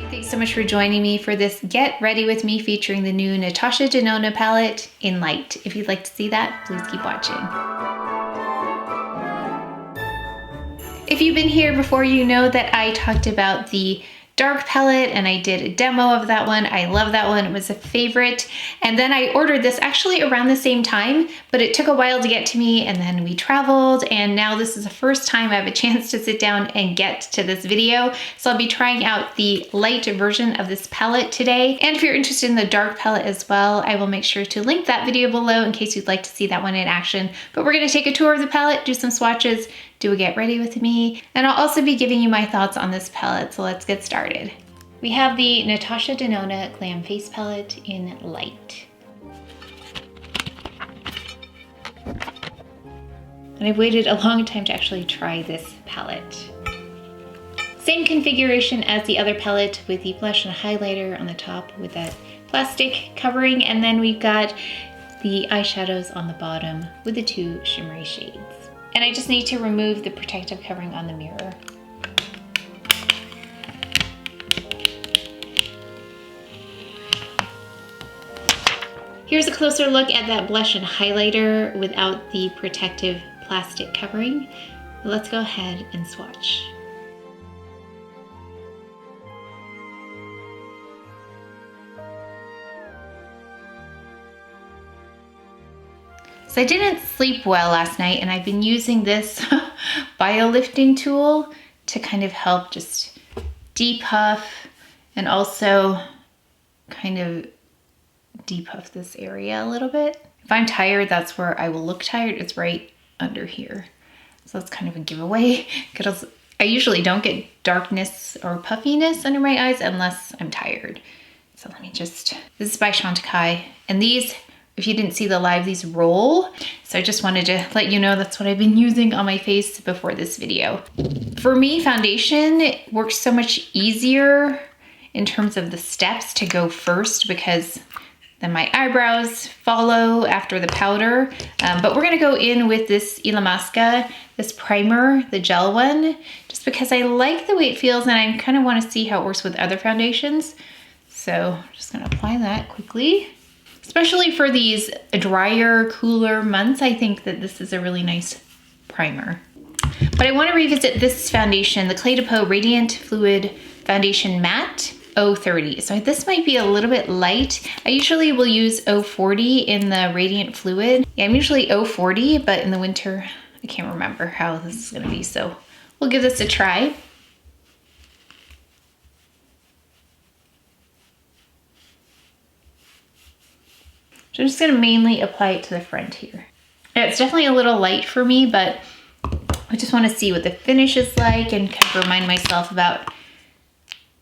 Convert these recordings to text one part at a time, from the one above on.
Thanks so much for joining me for this Get Ready With Me featuring the new Natasha Denona palette in Light. If you'd like to see that, please keep watching. If you've been here before, you know that I talked about the dark palette and I did a demo of that one. I love that one, it was a favorite. And then I ordered this actually around the same time, but it took a while to get to me and then we traveled, and now this is the first time I have a chance to sit down and get to this video. So I'll be trying out the light version of this palette today. And if you're interested in the dark palette as well, I will make sure to link that video below in case you'd like to see that one in action. But we're gonna take a tour of the palette, do some swatches, do a get ready with me, and I'll also be giving you my thoughts on this palette, so let's get started. We have the Natasha Denona Glam Face Palette in Light. And I've waited a long time to actually try this palette. Same configuration as the other palette with the blush and highlighter on the top with that plastic covering, and then we've got the eyeshadows on the bottom with the two shimmery shades. And I just need to remove the protective covering on the mirror. Here's a closer look at that blush and highlighter without the protective plastic covering. Let's go ahead and swatch. So I didn't sleep well last night, and I've been using this biolifting tool to kind of help just depuff and also kind of depuff this area a little bit. If I'm tired, that's where I will look tired. It's right under here. So that's kind of a giveaway because I usually don't get darkness or puffiness under my eyes unless I'm tired. So let me just, this is by CHANTECAILLE, and these, if you didn't see the live, these roll. So I just wanted to let you know that's what I've been using on my face before this video. For me, foundation works so much easier in terms of the steps to go first because then my eyebrows follow after the powder. But we're gonna go in with this Illamasqua, this primer, the gel one, just because I like the way it feels and I kind of wanna see how it works with other foundations. So I'm just gonna apply that quickly. Especially for these drier, cooler months, I think that this is a really nice primer. But I want to revisit this foundation, the Clé Radiant Fluid Foundation Matte 030. So this might be a little bit light. I usually will use 040 in the Radiant Fluid. Yeah, I'm usually 040, but in the winter, I can't remember how this is gonna be. So we'll give this a try. So I'm just gonna mainly apply it to the front here. And it's definitely a little light for me, but I just wanna see what the finish is like and kind of remind myself about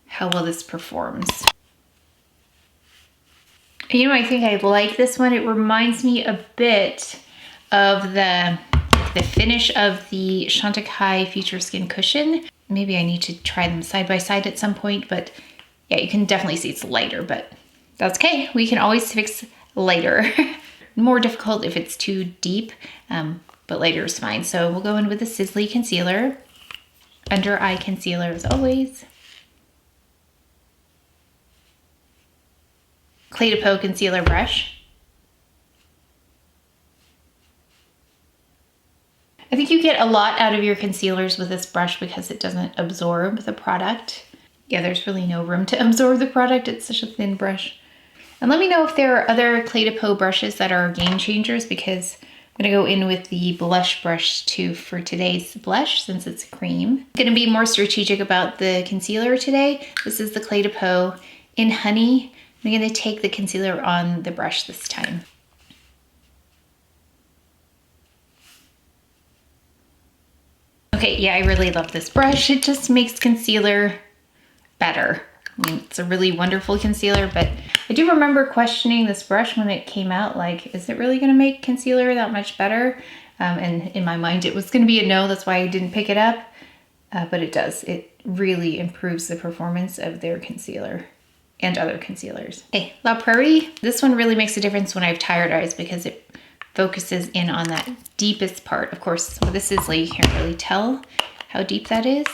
how well this performs. You know, I think I like this one. It reminds me a bit of the finish of the CHANTECAILLE Future Skin Cushion. Maybe I need to try them side by side at some point, but yeah, you can definitely see it's lighter, but that's okay. We can always fix lighter. More difficult if it's too deep, but lighter is fine. So we'll go in with the SISLEY concealer, under eye concealer as always. Clé concealer brush. I think you get a lot out of your concealers with this brush because it doesn't absorb the product. Yeah, there's really no room to absorb the product. It's such a thin brush. And let me know if there are other Clé brushes that are game changers because I'm gonna go in with the blush brush too for today's blush since it's cream. I'm gonna be more strategic about the concealer today. This is the Clé in Honey. I'm gonna take the concealer on the brush this time. Okay, yeah, I really love this brush. It just makes concealer better. I mean, it's a really wonderful concealer, but I do remember questioning this brush when it came out, like, is it really gonna make concealer that much better? And in my mind, it was gonna be a no, that's why I didn't pick it up, but it does. It really improves the performance of their concealer and other concealers. Okay, La Prairie. This one really makes a difference when I have tired eyes because it focuses in on that deepest part. Of course, with the SISLEY, you can't really tell how deep that is.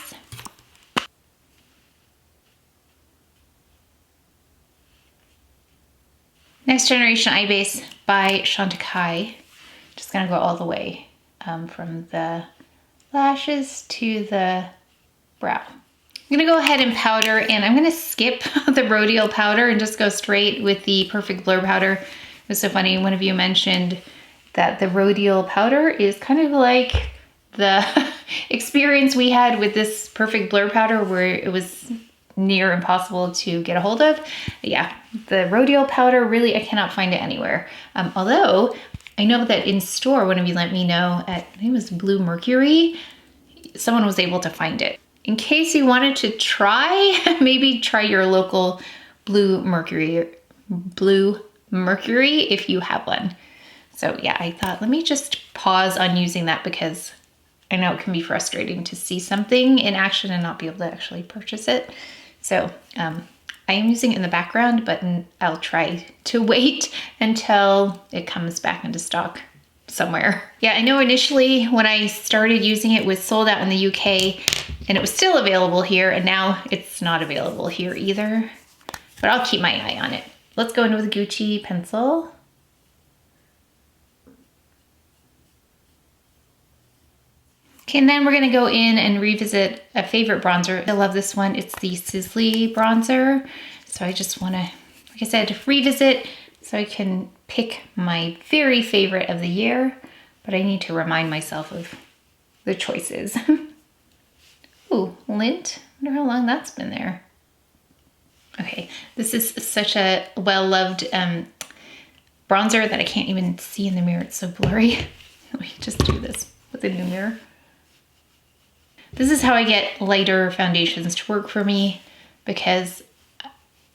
Next Generation Eye Base by Chantecaille. Just gonna go all the way from the lashes to the brow. I'm gonna go ahead and powder, and I'm gonna skip the Rodial powder and just go straight with the Perfect Blur powder. It was so funny, one of you mentioned that the Rodial powder is kind of like the experience we had with this Perfect Blur powder where it was near impossible to get a hold of. Yeah, the Rodial powder, really, I cannot find it anywhere. Although, I know that in store, one of you let me know at, I think it was Blue Mercury, someone was able to find it. In case you wanted to try, maybe try your local Blue Mercury if you have one. So yeah, I thought, let me just pause on using that because I know it can be frustrating to see something in action and not be able to actually purchase it. So I am using it in the background, but I'll try to wait until it comes back into stock somewhere. Yeah, I know initially when I started using it, it was sold out in the UK and it was still available here, and now it's not available here either, but I'll keep my eye on it. Let's go in with a Gucci pencil. Okay, and then we're gonna go in and revisit a favorite bronzer. I love this one. It's the SISLEY bronzer. So I just wanna, like I said, revisit so I can pick my very favorite of the year, but I need to remind myself of the choices. Ooh, lint. I wonder how long that's been there. Okay, this is such a well-loved bronzer that I can't even see in the mirror. It's so blurry. Let me just do this with a new mirror. This is how I get lighter foundations to work for me, because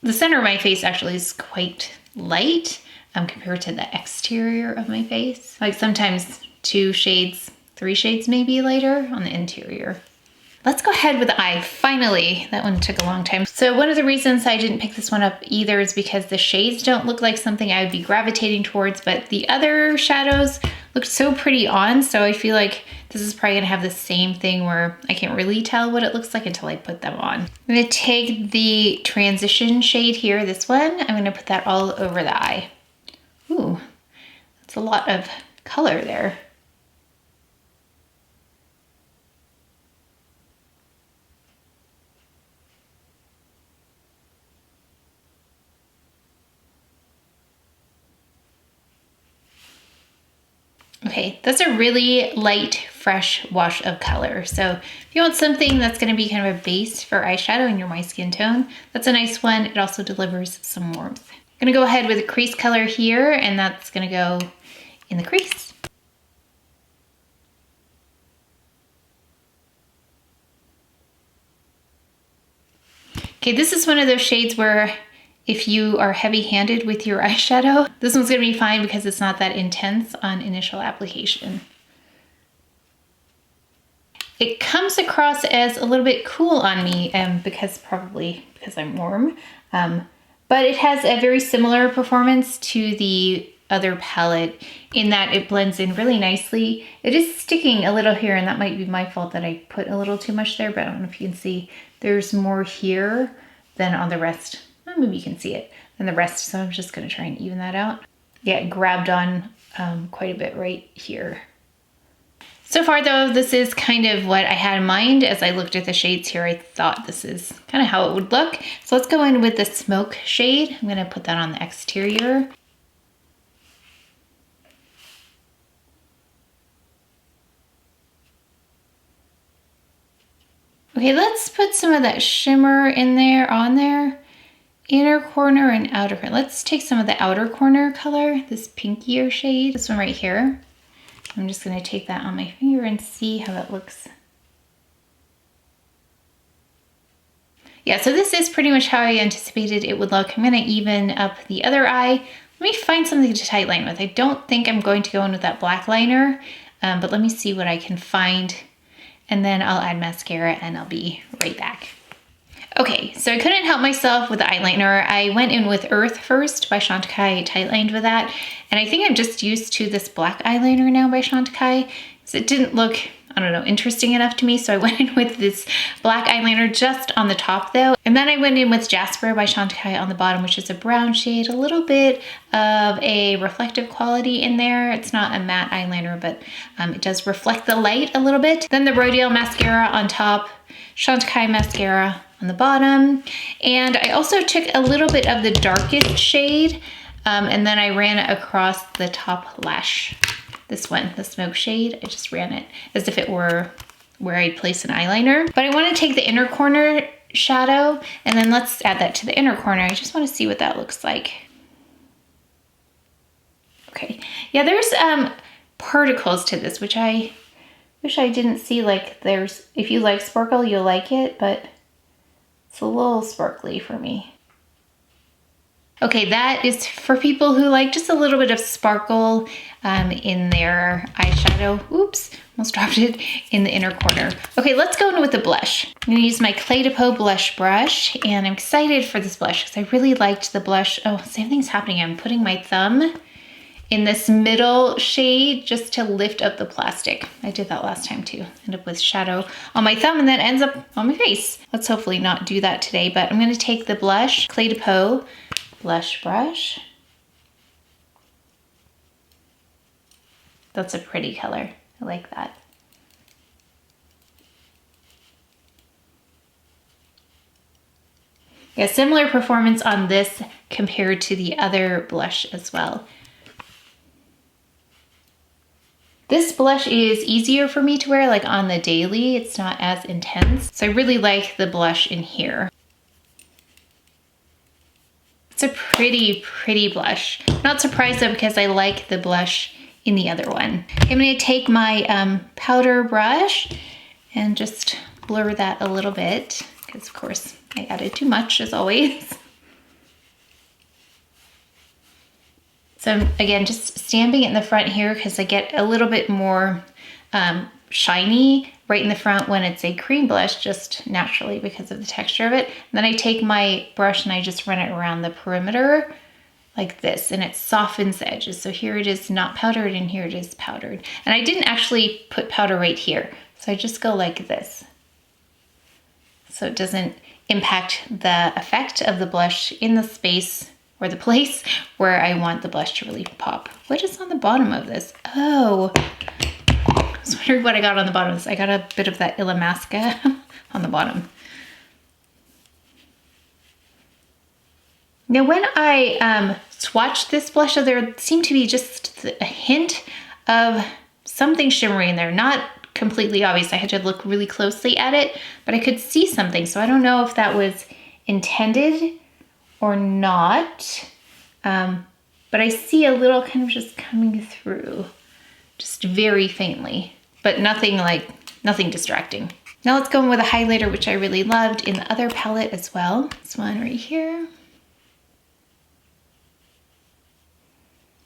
the center of my face actually is quite light compared to the exterior of my face. Like sometimes 2 shades, 3 shades maybe lighter on the interior. Let's go ahead with the eye. Finally, that one took a long time. So one of the reasons I didn't pick this one up either is because the shades don't look like something I would be gravitating towards, but the other shadows look so pretty on, so I feel like this is probably gonna have the same thing where I can't really tell what it looks like until I put them on. I'm gonna take the transition shade here, this one, I'm gonna put that all over the eye. Ooh, that's a lot of color there. Okay, that's a really light, fresh wash of color. So if you want something that's gonna be kind of a base for eyeshadow in your my skin tone, that's a nice one. It also delivers some warmth. I'm gonna go ahead with a crease color here, and that's gonna go in the crease. Okay, this is one of those shades where if you are heavy-handed with your eyeshadow, this one's gonna be fine because it's not that intense on initial application. It comes across as a little bit cool on me probably because I'm warm, but it has a very similar performance to the other palette in that it blends in really nicely. It is sticking a little here, and that might be my fault that I put a little too much there, but I don't know if you can see, there's more here than on the rest. Well, maybe you can see it than the rest, so I'm just gonna try and even that out. Yeah, it grabbed on quite a bit right here. So far though, this is kind of what I had in mind as I looked at the shades here. I thought this is kind of how it would look. So let's go in with the smoke shade. I'm gonna put that on the exterior. Okay, let's put some of that shimmer in there, on there. Inner corner and outer corner. Let's take some of the outer corner color, this pinkier shade, this one right here. I'm just gonna take that on my finger and see how it looks. Yeah, so this is pretty much how I anticipated it would look. I'm gonna even up the other eye. Let me find something to tight line with. I don't think I'm going to go in with that black liner, but let me see what I can find. And then I'll add mascara and I'll be right back. Okay, so I couldn't help myself with the eyeliner. I went in with Earth First by Chantecaille, tight-lined with that. And I think I'm just used to this black eyeliner now by Chantecaille. So it didn't look, I don't know, interesting enough to me. So I went in with this black eyeliner just on the top though. And then I went in with Jasper by Chantecaille on the bottom, which is a brown shade, a little bit of a reflective quality in there. It's not a matte eyeliner, but it does reflect the light a little bit. Then the RODIAL mascara on top, Chantecaille mascara on the bottom. And I also took a little bit of the darkest shade and then I ran it across the top lash. This one, the smoke shade, I just ran it as if it were where I'd place an eyeliner. But I want to take the inner corner shadow and then let's add that to the inner corner. I just want to see what that looks like. Okay, yeah, there's particles to this, which I wish I didn't see. Like there's, if you like sparkle, you'll like it, but it's a little sparkly for me. Okay, that is for people who like just a little bit of sparkle in their eyeshadow. Oops, almost dropped it in the inner corner. Okay, let's go in with the blush. I'm gonna use my Clé de Peau blush brush, and I'm excited for this blush because I really liked the blush. Oh, same thing's happening. I'm putting my thumb in this middle shade just to lift up the plastic. I did that last time too. End up with shadow on my thumb and then ends up on my face. Let's hopefully not do that today, but I'm gonna take the blush, Clé de Peau blush brush. That's a pretty color. I like that. Yeah, similar performance on this compared to the other blush as well. This blush is easier for me to wear like on the daily. It's not as intense. So I really like the blush in here. It's a pretty, pretty blush. Not surprised though because I like the blush in the other one. I'm gonna take my powder brush and just blur that a little bit because of course I added too much as always. So again, just stamping it in the front here because I get a little bit more shiny right in the front when it's a cream blush, just naturally because of the texture of it. And then I take my brush and I just run it around the perimeter like this, and it softens the edges. So here it is not powdered and here it is powdered. And I didn't actually put powder right here. So I just go like this. So it doesn't impact the effect of the blush in the space or the place where I want the blush to really pop. What is on the bottom of this? Oh, I was wondering what I got on the bottom of this. I got a bit of that Illamasqua on the bottom. Now when I swatched this blush, there seemed to be just a hint of something shimmery in there. Not completely obvious. I had to look really closely at it, but I could see something. So I don't know if that was intended or not. But I see a little kind of just coming through, just very faintly, but nothing distracting. Now let's go in with a highlighter, which I really loved in the other palette as well. This one right here.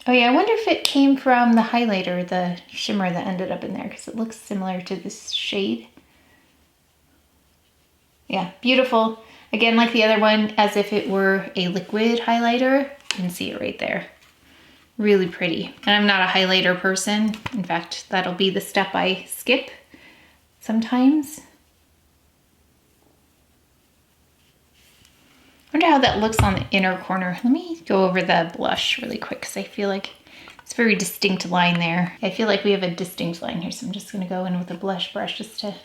Oh yeah, I wonder if it came from the highlighter, the shimmer that ended up in there, because it looks similar to this shade. Yeah, beautiful. Again, like the other one, as if it were a liquid highlighter. You can see it right there. Really pretty. And I'm not a highlighter person. In fact, that'll be the step I skip sometimes. I wonder how that looks on the inner corner. Let me go over the blush really quick because I feel like it's a very distinct line there. I feel like we have a distinct line here, so I'm just gonna go in with a blush brush just to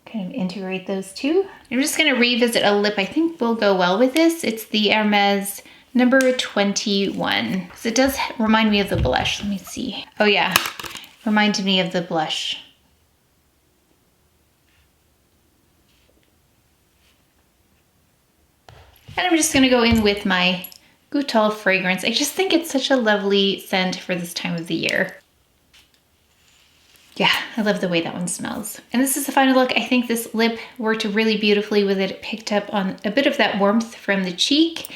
kind of integrate those two. I'm just gonna revisit a lip I think will go well with this. It's the Hermès number 21. So it does remind me of the blush. Let me see. Oh yeah, reminded me of the blush. And I'm just gonna go in with my Goutal fragrance. I just think it's such a lovely scent for this time of the year. Yeah, I love the way that one smells. And this is the final look. I think this lip worked really beautifully with it. It picked up on a bit of that warmth from the cheek,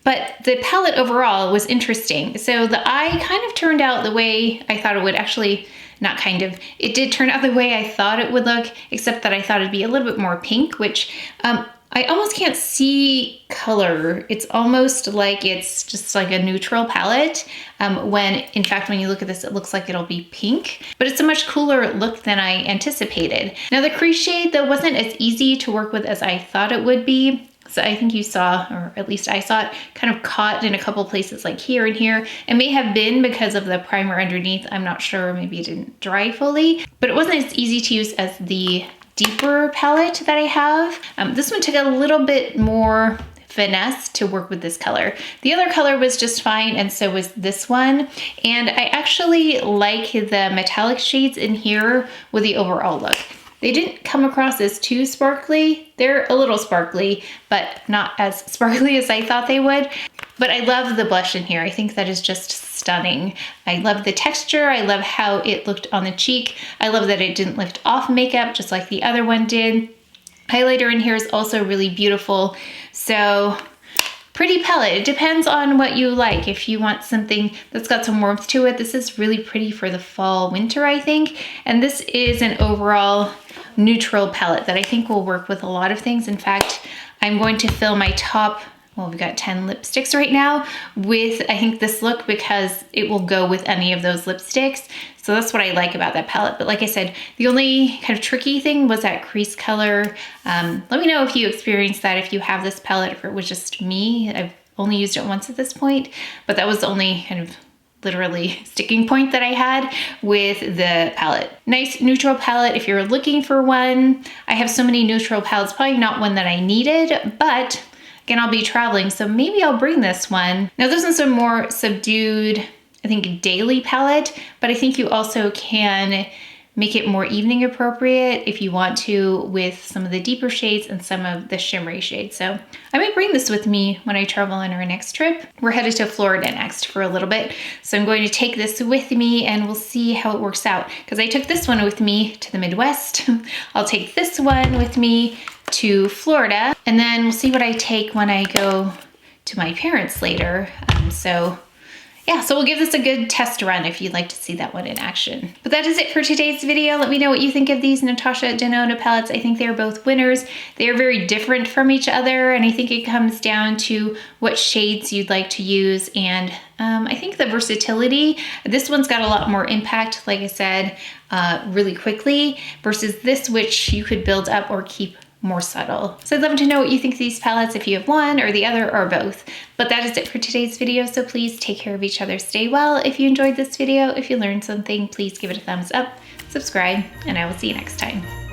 but the palette overall was interesting. So the eye kind of turned out the way I thought it would. Actually, not kind of. It did turn out the way I thought it would look, except that I thought it'd be a little bit more pink, which I almost can't see color. It's almost like it's just like a neutral palette, when in fact, when you look at this, it looks like it'll be pink, but it's a much cooler look than I anticipated. Now the crease shade though wasn't as easy to work with as I thought it would be. So I think you saw, or at least I saw it, kind of caught in a couple places like here and here. It may have been because of the primer underneath. I'm not sure, maybe it didn't dry fully, but it wasn't as easy to use as the deeper palette that I have. This one took a little bit more finesse to work with this color. The other color was just fine, and so was this one. And I actually like the metallic shades in here with the overall look. They didn't come across as too sparkly. They're a little sparkly, but not as sparkly as I thought they would. But I love the blush in here. I think that is just stunning. I love the texture. I love how it looked on the cheek. I love that it didn't lift off makeup just like the other one did. Highlighter in here is also really beautiful. So pretty palette. It depends on what you like. If you want something that's got some warmth to it, this is really pretty for the fall, winter, I think. And this is an overall neutral palette that I think will work with a lot of things. In fact, I'm going to fill my top, well, we've got 10 lipsticks right now, with I think this look because it will go with any of those lipsticks. So that's what I like about that palette. But like I said, the only kind of tricky thing was that crease color. Let me know if you experienced that, if you have this palette, if it was just me. I've only used it once at this point, but that was the only kind of literally sticking point that I had with the palette. Nice neutral palette if you're looking for one. I have so many neutral palettes, probably not one that I needed, but again, I'll be traveling, so maybe I'll bring this one. Now this one's a more subdued, I think, daily palette, but I think you also can make it more evening appropriate if you want to with some of the deeper shades and some of the shimmery shades. So I might bring this with me when I travel on our next trip. We're headed to Florida next for a little bit. So I'm going to take this with me and we'll see how it works out. Because I took this one with me to the Midwest. I'll take this one with me to Florida, and then we'll see what I take when I go to my parents later. Yeah, so we'll give this a good test run if you'd like to see that one in action. But that is it for today's video. Let me know what you think of these Natasha Denona palettes. I think they're both winners. They are very different from each other, and I think it comes down to what shades you'd like to use, and I think the versatility. This one's got a lot more impact, like I said, really quickly, versus this, which you could build up or keep more subtle. So I'd love to know what you think of these palettes, if you have one or the other or both. But that is it for today's video, so please take care of each other, stay well. If you enjoyed this video, if you learned something, please give it a thumbs up, subscribe, and I will see you next time.